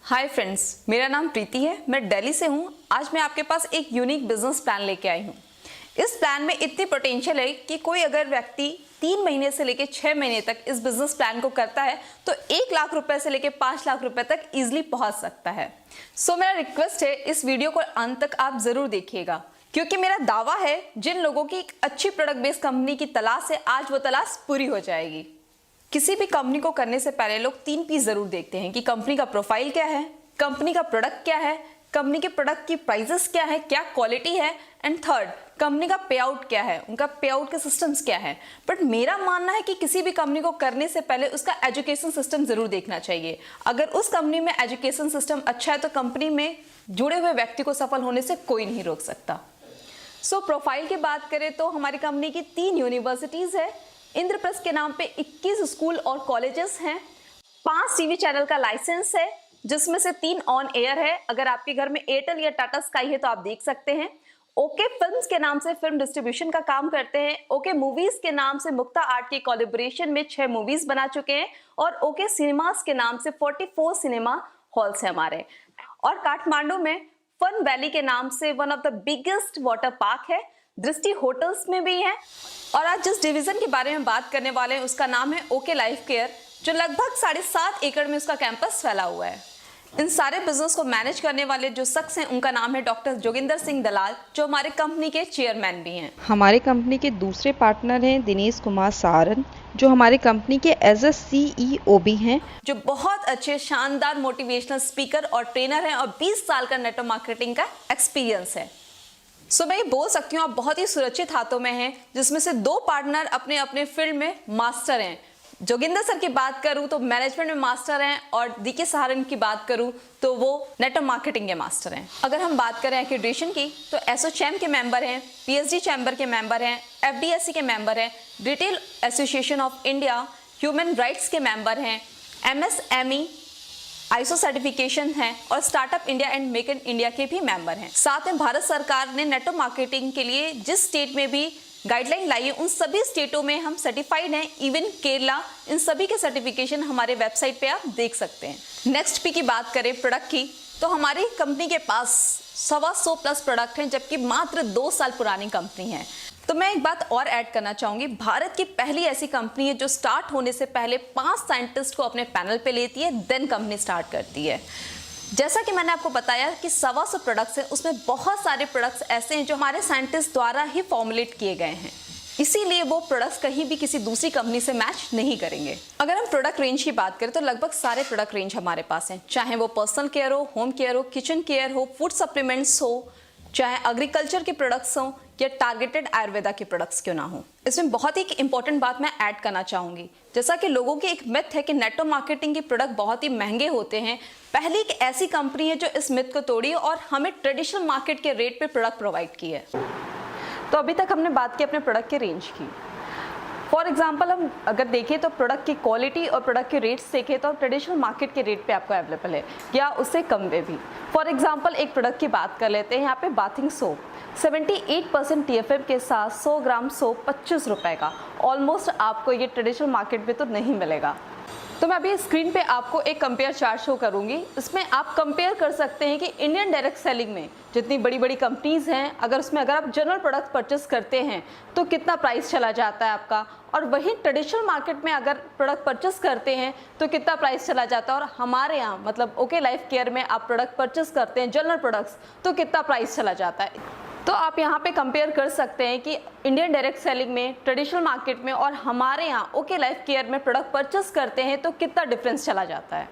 Hi friends, मेरा नाम प्रीति है। मैं दिल्ली से हूँ। आज मैं आपके पास एक यूनिक बिजनेस प्लान लेके आई हूँ। इस प्लान में इतनी पोटेंशियल है कि कोई अगर व्यक्ति 3 महीने से लेकर 6 महीने तक इस बिजनेस प्लान को करता है तो 1 लाख रुपए से लेकर 5 लाख रुपए तक इजीली पहुंच सकता है। सो मेरा रिक्वेस्ट है, इस वीडियो को अंत तक आप जरूर देखिएगा, क्योंकि मेरा दावा है जिन लोगों की एक अच्छी प्रोडक्ट बेस्ड कंपनी की तलाश है, आज वो तलाश पूरी हो जाएगी। किसी भी कंपनी को करने से पहले लोग 3 पी जरूर देखते हैं कि कंपनी का प्रोफाइल क्या है, कंपनी का प्रोडक्ट क्या है, कंपनी के प्रोडक्ट की प्राइसेस क्या है, क्या क्वालिटी है, एंड थर्ड कंपनी का पे आउट क्या है, उनका पे आउट के सिस्टम्स क्या है। बट मेरा मानना है कि किसी भी कंपनी को करने से पहले उसका एजुकेशन सिस्टम जरूर देखना चाहिए। अगर उस कंपनी में एजुकेशन सिस्टम अच्छा है तो कंपनी में जुड़े हुए व्यक्ति को सफल होने से कोई नहीं रोक सकता। सो प्रोफाइल की बात करें तो हमारी कंपनी की 3 यूनिवर्सिटीज है। इंद्रप्रस्थ के नाम पे 21 स्कूल और कॉलेजेस हैं। 5 टीवी चैनल का लाइसेंस है, जिसमें से 3 ऑन एयर है। अगर आपके घर में एयरटेल या टाटा स्काई है तो आप देख सकते हैं। ओके फिल्म्स के नाम से फिल्म डिस्ट्रीब्यूशन का काम करते हैं। ओके मूवीज के नाम से मुक्ता आर्ट के कोलैबोरेशन में 6 मूवीज बना चुके हैं। और ओके सिनेमास के नाम से 44 सिनेमा हॉल्स है हमारे। और काठमांडू में फन वैली के नाम से one of the biggest water park है। दृष्टि होटल्स में भी है। और आज जिस डिवीजन के बारे में बात करने वाले हैं उसका नाम है ओके लाइफ केयर, जो लगभग 7.5 एकड़ में उसका कैंपस फैला हुआ है। इन सारे बिजनेस को मैनेज करने वाले जो शख्स हैं उनका नाम है डॉक्टर जोगिंदर सिंह दलाल, जो हमारे कंपनी के चेयरमैन भी हैं। हमारे कंपनी के दूसरे पार्टनर हैं दिनेश कुमार सहारन, जो हमारे कंपनी के एज अ CEO भी हैं, जो बहुत अच्छे शानदार मोटिवेशनल स्पीकर और ट्रेनर हैं और 20 साल का नेटवर्क मार्केटिंग का एक्सपीरियंस है। सो मैं ये बोल सकती हूँ आप बहुत ही सुरक्षित हाथों में हैं, जिसमें से 2 पार्टनर अपने अपने फील्ड में मास्टर हैं। जोगिंदर सर की बात करूँ तो मैनेजमेंट में मास्टर हैं, और DK सहारन की बात करूँ तो वो नेटवर्क मार्केटिंग के मास्टर हैं। अगर हम बात करें एक्रेडिटेशन की तो एसोचैम के मेंबर हैं, PhD चैम्बर के मेंबर हैं, FDSC के मेंबर हैं, retail association of India, human rights के मेंबर हैं, MSME ISO सर्टिफिकेशन है, और startup India and make in India के भी मेंबर हैं। साथ में भारत सरकार ने नेटवर्क मार्केटिंग के लिए जिस स्टेट में भी गाइडलाइन लाई है उन सभी स्टेटों में हम सर्टिफाइड हैं। इवन केरला, इन सभी के सर्टिफिकेशन हमारे वेबसाइट पे आप देख सकते हैं। नेक्स्ट पी की बात करें प्रोडक्ट की तो हमारी कंपनी के पास 125 प्लस प्रोडक्ट हैं, जबकि मात्र 2 साल पुरानी कंपनी है। तो मैं एक बात और ऐड करना चाहूंगी, भारत की पहली ऐसी कंपनी है जो स्टार्ट होने से पहले 5 साइंटिस्ट को अपने पैनल पे लेती है, देन कंपनी स्टार्ट करती है। जैसा कि मैंने आपको बताया कि 125 प्रोडक्ट्स हैं, उसमें बहुत सारे प्रोडक्ट्स ऐसे हैं जो हमारे साइंटिस्ट द्वारा ही फॉर्मुलेट किए गए हैं, इसीलिए वो प्रोडक्ट्स कहीं भी किसी दूसरी कंपनी से मैच नहीं करेंगे। अगर हम प्रोडक्ट रेंज की बात करें तो लगभग सारे प्रोडक्ट रेंज हमारे पास हैं, चाहे वो पर्सनल केयर हो, होम केयर हो, किचन केयर हो, फूड सप्लीमेंट्स हो, चाहे एग्रीकल्चर के प्रोडक्ट्स हों या टारगेटेड आयुर्वेदा के प्रोडक्ट्स क्यों ना हो। इसमें बहुत ही इंपॉर्टेंट बात मैं ऐड करना चाहूंगी, जैसा कि लोगों की एक मिथ है कि नेटवर्क मार्केटिंग के प्रोडक्ट बहुत ही महंगे होते हैं। पहली एक ऐसी कंपनी है जो इस मिथ को तोड़ी और हमें ट्रेडिशनल मार्केट के रेट पे प्रोडक्ट प्रोवाइड की है। तो अभी तक हमने बात की अपने प्रोडक्ट के रेंज की। फॉर एग्जाम्पल हम अगर देखें तो प्रोडक्ट की क्वालिटी और प्रोडक्ट के रेट्स देखें तो ट्रेडिशनल मार्केट के रेट पे आपको अवेलेबल है या उससे कम में भी। फॉर एग्जाम्पल एक प्रोडक्ट की बात कर लेते हैं, यहाँ पे बाथिंग सोप 78% TFM के साथ 100 ग्राम सोप 25 रुपए का। ऑलमोस्ट आपको ये ट्रेडिशनल मार्केट में तो नहीं मिलेगा। तो मैं अभी स्क्रीन पे आपको एक कंपेयर चार्ट शो करूंगी। इसमें आप कंपेयर कर सकते हैं कि इंडियन डायरेक्ट सेलिंग में जितनी बड़ी बड़ी कंपनीज हैं, अगर आप जनरल प्रोडक्ट परचेस करते हैं तो कितना प्राइस चला जाता है आपका, और वहीं ट्रेडिशनल मार्केट में अगर प्रोडक्ट परचेस करते हैं तो कितना प्राइस चला जाता है। और हमारे यहाँ मतलब ओके लाइफ केयर में आप प्रोडक्ट परचेस करते हैं जनरल प्रोडक्ट्स तो कितना प्राइस चला जाता है। तो आप यहाँ पे कंपेयर कर सकते हैं कि इंडियन डायरेक्ट सेलिंग में, ट्रेडिशनल मार्केट में और हमारे यहाँ ओके लाइफ केयर में प्रोडक्ट परचेस करते हैं तो कितना डिफरेंस चला जाता है।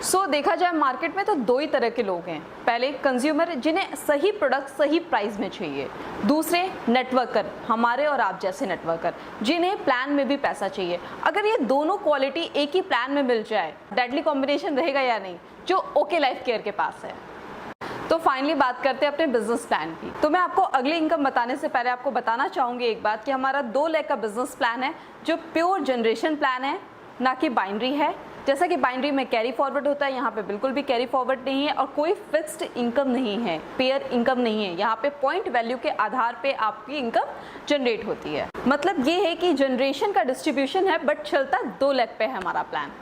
सो देखा जाए मार्केट में तो 2 ही तरह के लोग हैं। पहले कंज्यूमर जिन्हें सही प्रोडक्ट सही प्राइस में चाहिए, दूसरे नेटवर्कर, हमारे और आप जैसे नेटवर्कर जिन्हें प्लान में भी पैसा चाहिए। अगर ये दोनों क्वालिटी एक ही प्लान में मिल जाए, डेडली कॉम्बिनेशन रहेगा या नहीं, जो ओके लाइफ केयर के पास है। तो फाइनली बात करते हैं अपने बिजनेस प्लान की। तो मैं आपको अगली इनकम बताने से पहले आपको बताना चाहूंगी एक बात कि हमारा 2 लाख का बिजनेस प्लान है, जो प्योर जनरेशन प्लान है, ना कि बाइनरी है। जैसा कि बाइनरी में कैरी फॉरवर्ड होता है, यहाँ पे बिल्कुल भी कैरी फॉरवर्ड नहीं है और कोई फिक्स्ड इनकम नहीं है, पेयर इनकम नहीं है। यहाँ पे पॉइंट वैल्यू के आधार पे आपकी इनकम जनरेट होती है। मतलब ये है कि जनरेशन का डिस्ट्रीब्यूशन है, बट चलता 2 लाख पे है हमारा प्लान।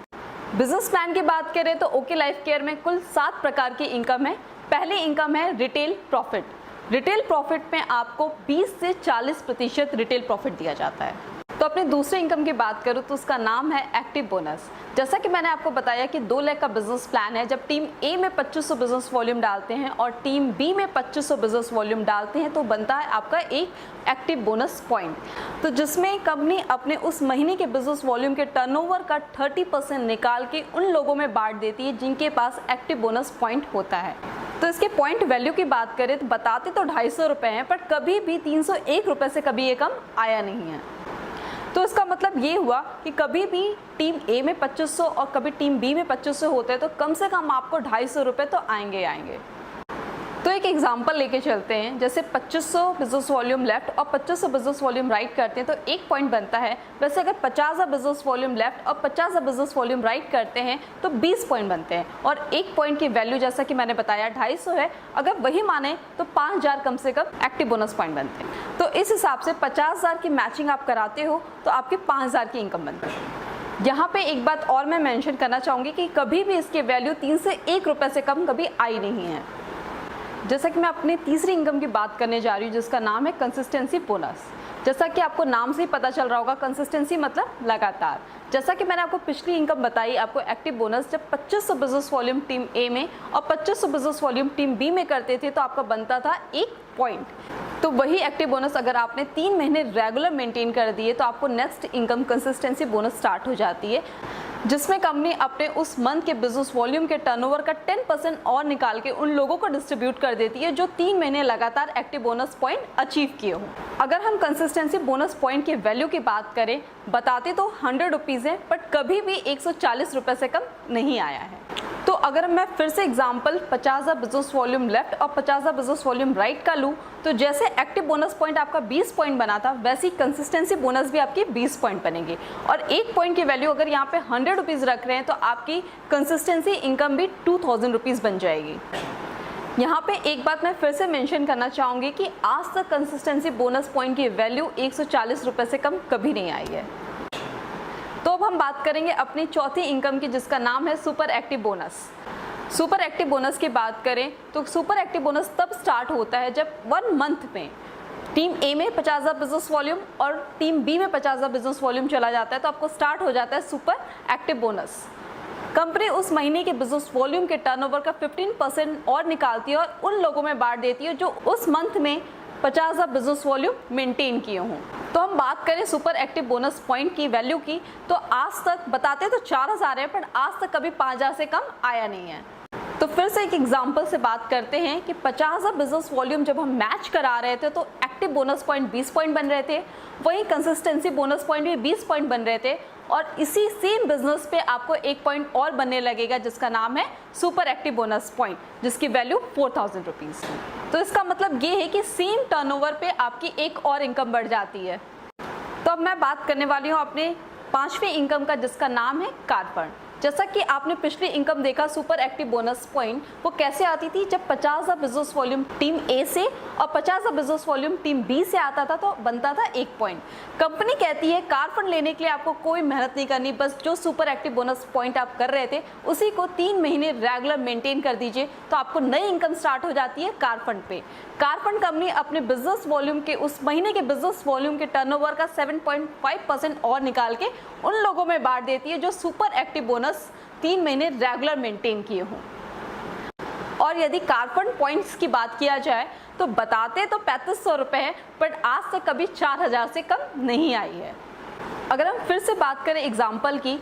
बिजनेस प्लान की बात करें तो ओके लाइफ केयर में कुल 7 प्रकार की इनकम है। पहली इनकम है रिटेल प्रॉफिट। रिटेल प्रॉफिट में आपको 20 से 40% रिटेल प्रॉफिट दिया जाता है। तो अपने दूसरे इनकम की बात करूँ तो उसका नाम है एक्टिव बोनस। जैसा कि मैंने आपको बताया कि 2 लाख का बिजनेस प्लान है। जब टीम ए में 2500 बिजनेस वॉल्यूम डालते हैं और टीम बी में 2500 बिजनेस वॉल्यूम डालते हैं तो बनता है आपका एक एक्टिव बोनस पॉइंट। तो जिसमें कंपनी अपने उस महीने के बिजनेस वॉल्यूम के टर्नओवर का 30% निकाल के उन लोगों में बांट देती है जिनके पास एक्टिव बोनस पॉइंट होता है। तो इसके पॉइंट वैल्यू की बात करें तो बताते तो 250 रुपये हैं, पर कभी भी 301 रुपये से कभी ये कम आया नहीं है। तो इसका मतलब ये हुआ कि कभी भी टीम ए में 2500 और कभी टीम बी में 2500 होते हैं तो कम से कम आपको 250 रुपये तो आएंगे। तो एक एग्जांपल लेके चलते हैं। जैसे 2500 बिजनेस वॉल्यूम लेफ्ट और 2500 बिजनेस वॉल्यूम राइट करते हैं तो 1 पॉइंट बनता है। वैसे अगर 50 बिजनेस वॉल्यूम लेफ्ट और 50 बिजनेस वॉल्यूम राइट करते हैं तो 20 पॉइंट बनते हैं। और 1 पॉइंट की वैल्यू जैसा कि मैंने बताया 250 है। अगर वही माने तो 5000 कम से कम एक्टिव बोनस पॉइंट बनते हैं। तो इस हिसाब से 50,000 की मैचिंग आप कराते हो तो आपकी 5000 की इनकम बनती है। यहाँ पे एक बात और मैं मेंशन करना चाहूँगी कि कभी भी इसकी वैल्यू 3 से 1 रुपये से कम कभी आई नहीं है। जैसा कि मैं अपनी तीसरी इनकम की बात करने जा रही हूँ जिसका नाम है कंसिस्टेंसी बोनस। जैसा कि आपको नाम से ही पता चल रहा होगा, कंसिस्टेंसी मतलब लगातार। जैसा कि मैंने आपको पिछली इनकम बताई, आपको एक्टिव बोनस जब 2500 बिजनेस वॉल्यूम टीम ए में और 2500 बिजनेस वॉल्यूम टीम बी में करते थे तो आपका बनता था 1 पॉइंट। तो वही एक्टिव बोनस अगर आपने 3 महीने रेगुलर मेंटेन कर दिए तो आपको next income consistency bonus start हो जाती है, जिसमें कंपनी अपने उस मंथ के बिजनेस वॉल्यूम के टर्नओवर का 10% और निकाल के उन लोगों को डिस्ट्रीब्यूट कर देती है जो 3 महीने लगातार एक्टिव बोनस पॉइंट अचीव किए हों। अगर हम कंसिस्टेंसी बोनस पॉइंट की वैल्यू की बात करें, बताते तो 100 रुपीज़ है, बट कभी भी 140 रुपये से कम नहीं आया है। तो अगर मैं फिर से एग्जांपल 50 बिजनेस वॉल्यूम लेफ्ट और 50 बिजनेस वॉल्यूम राइट का लूँ तो जैसे एक्टिव बोनस पॉइंट आपका 20 पॉइंट बना था वैसी कंसिस्टेंसी बोनस भी आपकी 20 पॉइंट बनेगी। और 1 पॉइंट की वैल्यू अगर यहाँ पे 100 रुपीज़ रख रहे हैं तो आपकी कंसिस्टेंसी इनकम भी 2000 रुपीज़ बन जाएगी। यहाँ पे एक बात मैं फिर से मेंशन करना चाहूँगी कि आज तक कंसिस्टेंसी बोनस पॉइंट की वैल्यू 140 रुपये से कम कभी नहीं आई है। तो अब हम बात करेंगे अपनी चौथी इनकम की जिसका नाम है super active bonus. Super active bonus की बात करें तो सुपर एक्टिव बोनस तब स्टार्ट होता है जब 1 मंथ में टीम ए में 50 बिजनेस वॉल्यूम और टीम बी में 50 बिजनेस वॉल्यूम चला जाता है तो आपको स्टार्ट हो जाता है सुपर एक्टिव बोनस। कंपनी उस महीने के बिजनेस वॉल्यूम के टर्नओवर का 15% और निकालती है और उन लोगों में बांट देती है जो उस मंथ में 50 बिजनेस वॉल्यूम मेंटेन किए हों। तो हम बात करें सुपर एक्टिव बोनस पॉइंट की वैल्यू की तो आज तक बताते तो 4000 है, पर आज तक कभी 5000 से कम आया नहीं है। तो फिर से एक एग्जांपल से बात करते हैं कि 50 बिजनेस वॉल्यूम जब हम मैच करा रहे थे तो एक्टिव बोनस पॉइंट 20 पॉइंट बन रहे थे, वहीं कंसिस्टेंसी बोनस पॉइंट भी 20 पॉइंट बन रहे थे और इसी सेम बिजनेस पे आपको 1 पॉइंट और बनने लगेगा जिसका नाम है सुपर एक्टिव बोनस पॉइंट, जिसकी वैल्यू 4000 रुपीज़। तो इसका मतलब ये है कि सेम टर्नओवर पे आपकी एक और इनकम बढ़ जाती है। तो अब मैं बात करने वाली हूँ अपने 5वीं इनकम का जिसका नाम है कार फंड। जैसा कि आपने पिछली इनकम देखा सुपर एक्टिव बोनस पॉइंट वो कैसे आती थी, जब 50 बिजनेस वॉल्यूम टीम ए से और 50 बिजनेस वॉल्यूम टीम बी से आता था तो बनता था 1 पॉइंट। कंपनी कहती है कार फंड लेने के लिए आपको कोई मेहनत नहीं करनी, बस जो सुपर एक्टिव बोनस पॉइंट आप कर रहे थे उसी को 3 महीने रेगुलर मेंटेन कर दीजिए तो आपको नई इनकम स्टार्ट हो जाती है कार फंड पे। कार फंड कंपनी अपने बिजनेस वॉल्यूम के उस महीने के बिजनेस वॉल्यूम के टर्नओवर का 7.5% और निकाल के उन लोगों में बांट देती है जो सुपर एक्टिव बोनस 3 महीने रेगुलर मेंटेन किए हों। और यदि कार फंड पॉइंट्स की बात किया जाए तो बताते तो 3500 रुपये है, बट आज तक कभी 4000 से कम नहीं आई है। अगर हम फिर से बात करें एग्जाम्पल की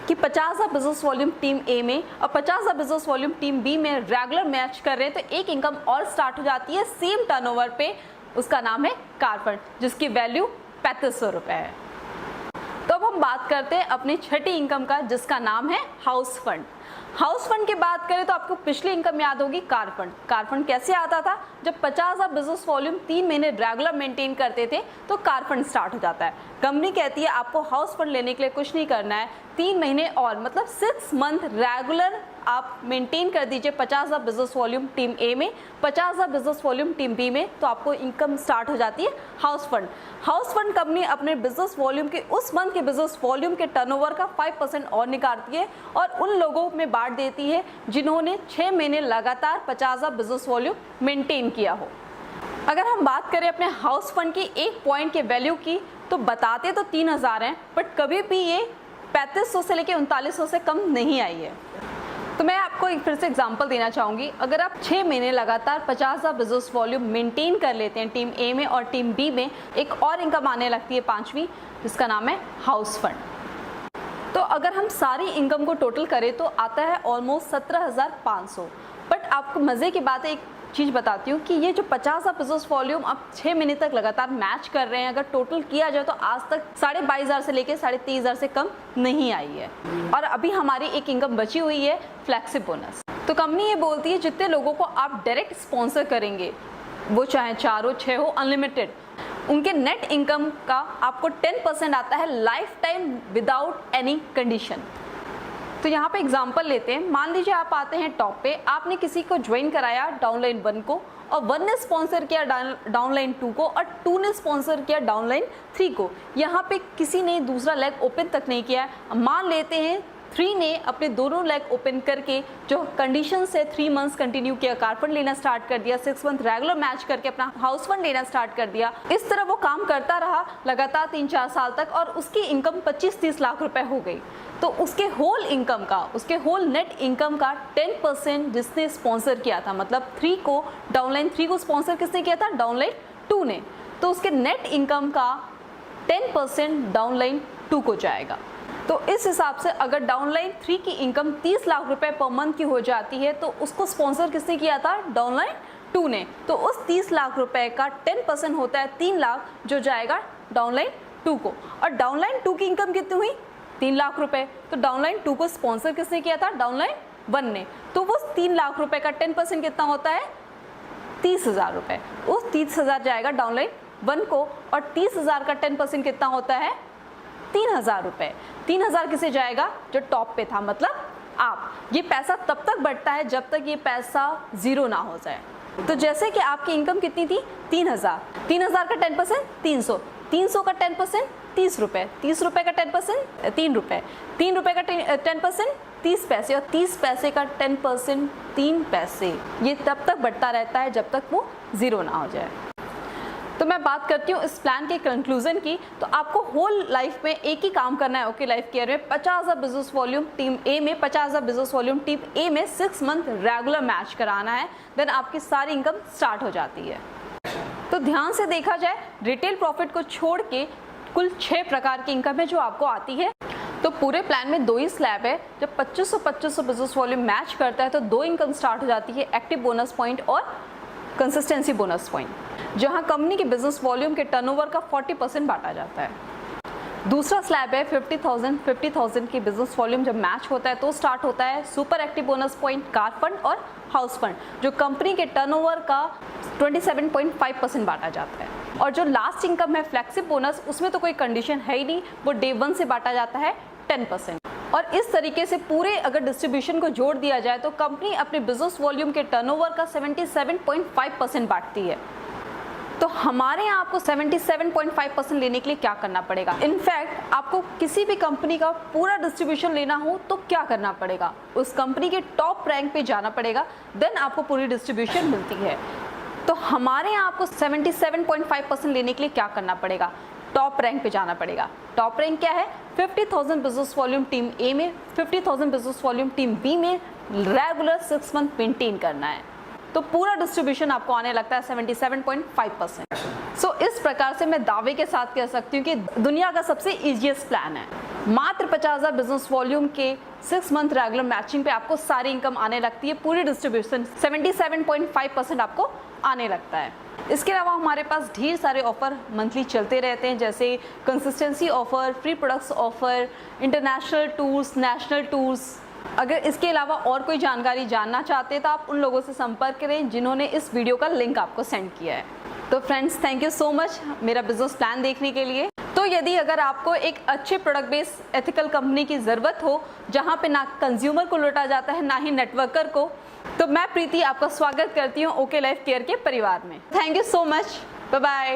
कि 50 बिजनेस वॉल्यूम टीम ए में और 50 बिजनेस वॉल्यूम टीम बी में रेगुलर मैच कर रहे हैं तो एक इनकम और स्टार्ट हो जाती है सेम टर्नओवर पे, उसका नाम है कार फंड जिसकी वैल्यू 3500 रुपये है। तो अब हम बात करते हैं अपनी छठी इनकम का जिसका नाम है हाउस फंड। हाउस फंड की बात करें तो आपको पिछली इनकम याद होगी कार फंड। कार फंड कैसे आता था, जब 50 बिजनेस वॉल्यूम 3 महीने रेगुलर मेंटेन करते थे तो कार फंड स्टार्ट हो जाता है। कंपनी कहती है आपको हाउस फंड लेने के लिए कुछ नहीं करना है, 3 महीने और मतलब 6 मंथ रेगुलर आप मेंटेन कर दीजिए 50,000 बिजनेस वॉल्यूम टीम ए में, 50,000 बिजनेस वॉल्यूम टीम बी में, तो आपको इनकम स्टार्ट हो जाती है house fund. House fund company अपने बिजनेस वॉल्यूम के उस मंथ के बिजनेस वॉल्यूम के टर्नओवर का 5% और निकालती है और उन लोगों में बांट देती है जिन्होंने 6 महीने लगातार 50,000 बिजनेस वॉल्यूम मेंटेन किया हो। अगर हम बात करें अपने हाउस फंड की एक पॉइंट के वैल्यू की, तो बताते तो 3,000 हैं, बट कभी भी ये 3500 से लेकर 3900 से कम नहीं आई है। तो मैं आपको एक फिर से एग्जांपल देना चाहूँगी। अगर आप 6 महीने लगातार 50,000 बिजनेस वॉल्यूम मेंटेन कर लेते हैं टीम ए में और टीम बी में, एक और इनकम आने लगती है 5वीं, जिसका नाम है हाउस फंड। तो अगर हम सारी इनकम को टोटल करें तो आता है ऑलमोस्ट 17,500। बट आपको मज़े की बात है, एक चीज़ बताती हूँ कि ये जो 50,000 बिजनेस वॉल्यूम आप 6 महीने तक लगातार मैच कर रहे हैं, अगर टोटल किया जाए तो आज तक 22,500 से लेके 23,500 से कम नहीं आई है। और अभी हमारी एक इनकम बची हुई है फ्लैक्सी बोनस। तो कंपनी ये बोलती है जितने लोगों को आप डायरेक्ट स्पॉन्सर करेंगे, वो चाहे 4 हो 6 हो, अनलिमिटेड, उनके नेट इनकम का आपको 10% आता है life time without any condition. तो यहाँ पे एग्जांपल लेते हैं। मान लीजिए आप आते हैं टॉप पे, आपने किसी को ज्वाइन कराया डाउनलाइन 1 को, और 1 ने स्पॉन्सर किया डाउनलाइन 2 को, और 2 ने स्पॉन्सर किया डाउनलाइन 3 को। यहाँ पे किसी ने दूसरा लेग ओपन तक नहीं किया है। मान लेते हैं 3 ने अपने दोनों लेग ओपन करके जो कंडीशन से 3 मंथ्स कंटिन्यू किया, कार फंड लेना स्टार्ट कर दिया, 6 मंथ रेगुलर मैच करके अपना हाउस फंड लेना स्टार्ट कर दिया। इस तरह वो काम करता रहा लगातार 3-4 साल तक, और उसकी इनकम 25-30 लाख रुपए हो गई। तो उसके होल इनकम का, उसके होल नेट इनकम का 10% जिसने स्पॉन्सर किया था, मतलब 3 को, डाउनलाइन 3 को स्पॉन्सर किसने किया था? डाउनलाइन 2 ने। तो उसके नेट इनकम का 10% डाउनलाइन 2 को जाएगा। तो इस हिसाब से अगर डाउनलाइन 3 की इनकम 30 लाख रुपए पर मंथ की हो जाती है, तो उसको स्पॉन्सर किसने किया था? डाउनलाइन 2 ने। तो उस 30 लाख रुपए का 10% होता है 3 लाख, जो जाएगा डाउनलाइन 2 को। और डाउनलाइन 2 की इनकम कितनी हुई? 3 लाख रुपए। तो डाउनलाइन 2 को स्पॉन्सर किसने किया था? डाउनलाइन 1 ने। तो वो 3 लाख रुपए का 10% कितना होता है? 30,000 रुपए। उस 30,000 जाएगा डाउनलाइन 1 को, और 30,000 का 10% कितना होता है? 3,000 रुपए। 3,000 किसे जाएगा? जो टॉप पे था, मतलब आप। ये पैसा तब तक बढ़ता है जब तक ये पैसा जीरो ना हो जाए। तो जैसे कि आपकी इनकम कितनी थी? 3,000। 3,000 का 10% 300। 300 का 10% 30 रुपये। 30 रुपये का 10% 3 रुपये। 3 रुपये का 10% 30 पैसे, और 30 पैसे का 10% 3 पैसे। ये तब तक बढ़ता रहता है जब तक वो ज़ीरो ना हो जाए। तो मैं बात करती हूँ इस प्लान के कंक्लूजन की। तो आपको होल लाइफ में एक ही काम करना है ओके लाइफ केयर में। 50,000 बिजनेस वॉल्यूम टीम ए में, 50,000 बिजनेस वॉल्यूम टीम ए में 6 मंथ रेगुलर मैच कराना है, देन आपकी सारी इनकम स्टार्ट हो जाती है। तो ध्यान से देखा जाए, रिटेल प्रॉफिट को छोड़ के कुल 6 प्रकार की इनकम है जो आपको आती है। तो पूरे प्लान में 2 ही स्लैब है। जब 2500 बिजनेस वॉल्यूम मैच करता है तो 2 इनकम स्टार्ट हो जाती है, एक्टिव बोनस पॉइंट और कंसिस्टेंसी बोनस पॉइंट, जहां कंपनी के बिजनेस वॉल्यूम के टर्नओवर का 40% बांटा जाता है। दूसरा स्लैब है 50,000 की बिजनेस वॉल्यूम जब मैच होता है तो स्टार्ट होता है super active bonus point, car fund और हाउस फंड, जो कंपनी के टर्नओवर का 27.5% बांटा जाता है। और जो लास्ट इनकम है फ्लेक्सिबल बोनस, उसमें तो कोई कंडीशन है ही नहीं, वो डे 1 से बांटा जाता है 10%। और इस तरीके से पूरे अगर डिस्ट्रीब्यूशन को जोड़ दिया जाए तो कंपनी अपने बिजनेस वॉल्यूम के टर्नओवर का 77.5% बांटती है। तो हमारे यहाँ आपको 77.5% लेने के लिए क्या करना पड़ेगा? इनफैक्ट आपको किसी भी कंपनी का पूरा डिस्ट्रीब्यूशन लेना हो तो क्या करना पड़ेगा? उस कंपनी के टॉप रैंक पे जाना पड़ेगा, देन आपको पूरी डिस्ट्रीब्यूशन मिलती है। तो हमारे यहाँ आपको 77.5% लेने के लिए क्या करना पड़ेगा? टॉप रैंक पे जाना पड़ेगा। टॉप रैंक क्या है? 50,000 बिजनेस वॉल्यूम टीम ए में, 50,000 बिजनेस वॉल्यूम टीम बी में रेगुलर 6 मंथ मेंटेन करना है। तो पूरा डिस्ट्रीब्यूशन आपको आने लगता है 77.5%। सो इस प्रकार से मैं दावे के साथ कह सकती हूँ कि दुनिया का सबसे ईजीएस्ट प्लान है। मात्र 50,000 बिजनेस वॉल्यूम के 6 मंथ रेगुलर मैचिंग पे आपको सारी इनकम आने लगती है, पूरी डिस्ट्रीब्यूशन 77.5% आपको आने लगता है। इसके अलावा हमारे पास ढेर सारे ऑफर मंथली चलते रहते हैं, जैसे consistency offer, free products offer, international tours, national tours. अगर इसके अलावा और कोई जानकारी जानना चाहते हैं तो आप उन लोगों से संपर्क करें जिन्होंने इस वीडियो का लिंक आपको सेंड किया है। तो friends, thank you so much मेरा बिजनेस प्लान देखने के लिए। तो तो यदि अगर आपको एक अच्छे प्रोडक्ट बेस्ड एथिकल कंपनी की ज़रूरत हो जहां पे ना कंज्यूमर को लूटा जाता है ना ही नेटवर्कर को, तो मैं प्रीति आपका स्वागत करती हूं ओके लाइफ केयर के परिवार में। Thank you so much, bye bye.